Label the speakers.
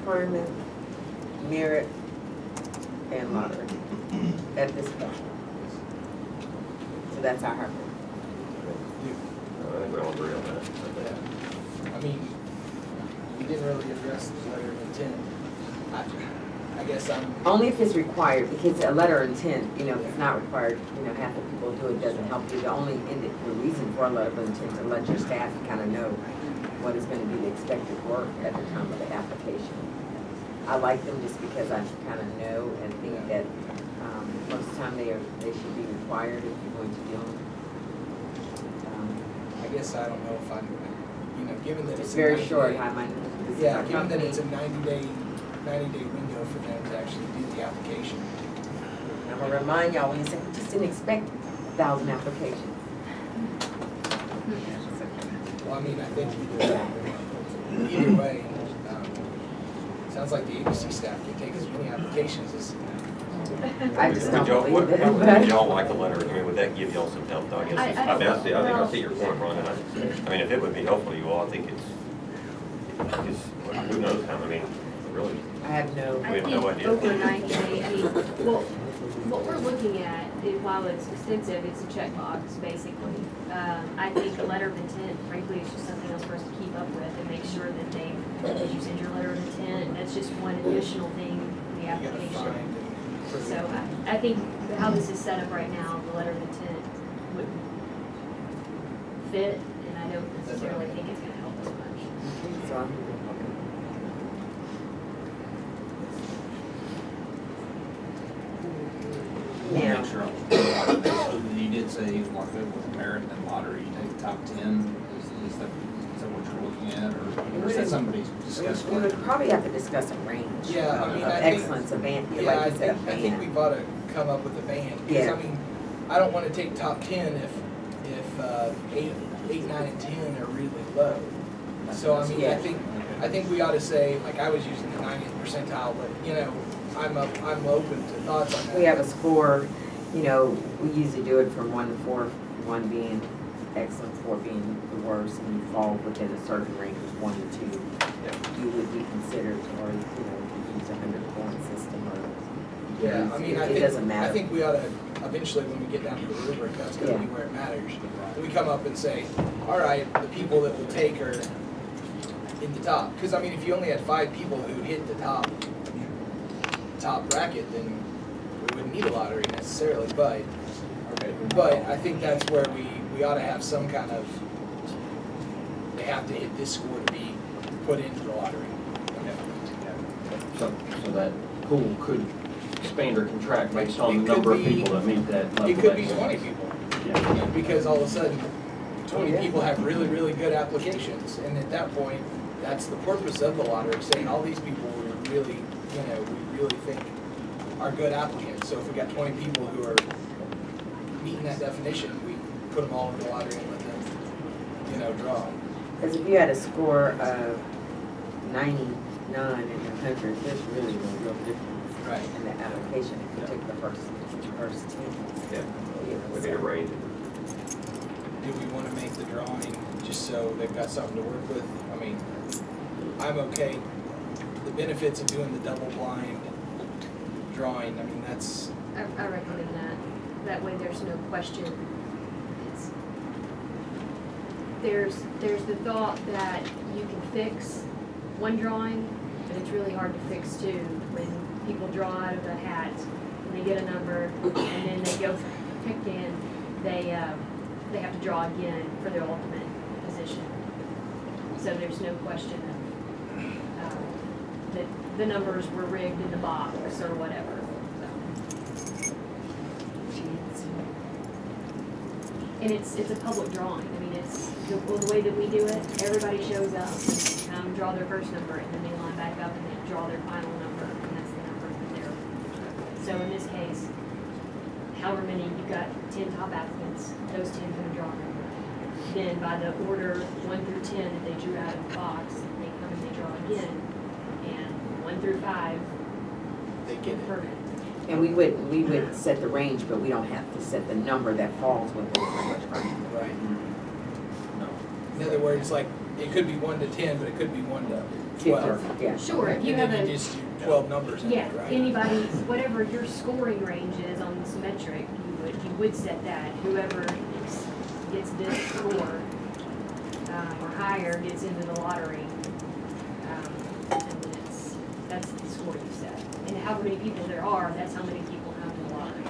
Speaker 1: requirement, merit, and lottery at this point. So that's our hard.
Speaker 2: I think we all agree on that.
Speaker 3: I mean, we didn't really address the letter of intent. I guess
Speaker 1: Only if it's required, because a letter of intent, you know, if it's not required, you know, half the people do it, doesn't help you. The reason for a letter of intent is to let your staff kind of know what is going to be the expected work at the time of the application. I like them just because I kind of know and think that most of the time they should be required if you're going to do them.
Speaker 3: I guess I don't know if I'm, you know, given that
Speaker 1: It's very short,
Speaker 3: yeah, given that it's a 90-day window for them to actually do the application.
Speaker 1: I'm gonna remind y'all, when you say, we just didn't expect 1,000 applications.
Speaker 3: Well, I mean, I think either way, sounds like the agency staff can take as many applications as.
Speaker 1: I just
Speaker 2: Would
Speaker 1: don't
Speaker 2: y'all-
Speaker 1: believe it.
Speaker 2: Would y'all like a letter? I mean, would that give y'all some help? I guess. I mean, I think I see your point, Ron. And I mean, if it would be helpful to you all, I think it's who knows how. I mean, really.
Speaker 1: I have no.
Speaker 2: We have no idea.
Speaker 4: Over 90 days, I mean, well, what we're looking at, while it's extensive, it's a checkbox, basically. I think the letter of intent, frankly, is just something else for us to keep up with and make sure that you send your letter of intent. That's just one additional thing in the application. So I think how this is set up right now, the letter of intent wouldn't fit, and I don't necessarily think it's gonna help us much.
Speaker 1: So
Speaker 5: Yeah. Make sure. So you did say he was more good with merit and lottery. You take the top 10. Is that what you're looking at, or is that somebody's discussed?
Speaker 1: we would probably have to discuss a range.
Speaker 3: Yeah, I mean,
Speaker 1: of
Speaker 3: I think-
Speaker 1: excellence, a band,
Speaker 3: Yeah,
Speaker 1: like
Speaker 3: I
Speaker 1: you said, a
Speaker 3: think, I think
Speaker 1: band.
Speaker 3: we've got to come up with a band, because
Speaker 1: Yeah.
Speaker 3: I mean, I don't want to take top 10 if 8, 9, and 10 are really low. So I mean,
Speaker 1: Yeah.
Speaker 3: I think we ought to say, like I was using the 90th percentile, but you know, I'm open to thoughts on that.
Speaker 1: We have a score, you know, we usually do it from 1 to 4, 1 being excellent, 4 being the worst, and you fall within a certain range of 1 to 2. You would be considered, or, you know, use a 100-point system, or.
Speaker 3: Yeah, I mean,
Speaker 1: It doesn't matter.
Speaker 3: I think we ought to, eventually, when we get down to the rubric, that's gonna be
Speaker 1: Yeah.
Speaker 3: where it matters. We come up and say, all right, the people that will take are in the top. Because I mean, if you only had 5 people who hit the top bracket, then we wouldn't need a lottery necessarily, but I think that's where we ought to have some kind of, they have to hit this score to be put into the lottery.
Speaker 6: So that pool could expand or contract based on
Speaker 3: It
Speaker 6: the number
Speaker 3: could
Speaker 6: of
Speaker 3: be-
Speaker 6: people that meet that level.
Speaker 3: It could be
Speaker 6: of
Speaker 3: 20 people.
Speaker 6: Yeah.
Speaker 3: Because all of a sudden, 20
Speaker 1: Yeah.
Speaker 3: people have really, really good applications, and at that point, that's the purpose of the lottery, saying all these people we really, we really think are good applicants. So if we got 20 people who are meeting that definition, we put them all in the lottery and let them, draw.
Speaker 1: Because if you had a score of 99 and 100, there's really no real difference
Speaker 3: Right.
Speaker 1: in the application if you took the first 10.
Speaker 2: Yeah.
Speaker 1: You know,
Speaker 2: We need a
Speaker 1: so-
Speaker 2: range.
Speaker 3: Do we want to make the drawing just so they've got something to work with? I mean, I'm okay. The benefits of doing the double blind drawing, I mean, that's,
Speaker 4: I recommend that. That way there's no question. It's, there's the thought that you can fix one drawing, but it's really hard to fix two. When people draw out of a hat and they get a number and then they go pick in, they have to draw again for their ultimate position. So there's no question that the numbers were rigged in the box or whatever. And it's a public drawing. I mean, it's the way that we do it. Everybody shows up, draw their first number, and then they line back up and they draw their final number, and that's the number that they're. So in this case, however many you've got 10 top applicants, those 10 can draw a number. Then by the order 1 through 10 that they drew out of the box, they come and they draw again, and 1 through 5
Speaker 3: they get it.
Speaker 4: permit.
Speaker 1: And we would set the range, but we don't have to set the number that falls within the range.
Speaker 3: Right. In other words, like, it could be 1 to 10, but it could be 1 to 12.
Speaker 1: Yeah.
Speaker 4: Sure, if you
Speaker 3: And
Speaker 4: have
Speaker 3: then
Speaker 4: a,
Speaker 3: you just do 12 numbers in
Speaker 4: yeah,
Speaker 3: it, right?
Speaker 4: anybody's, whatever your scoring range is on this metric, you would set that. Whoever gets this score, or higher gets into the lottery. And then that's the score you set. And how many people there are, that's how many people come to the lottery.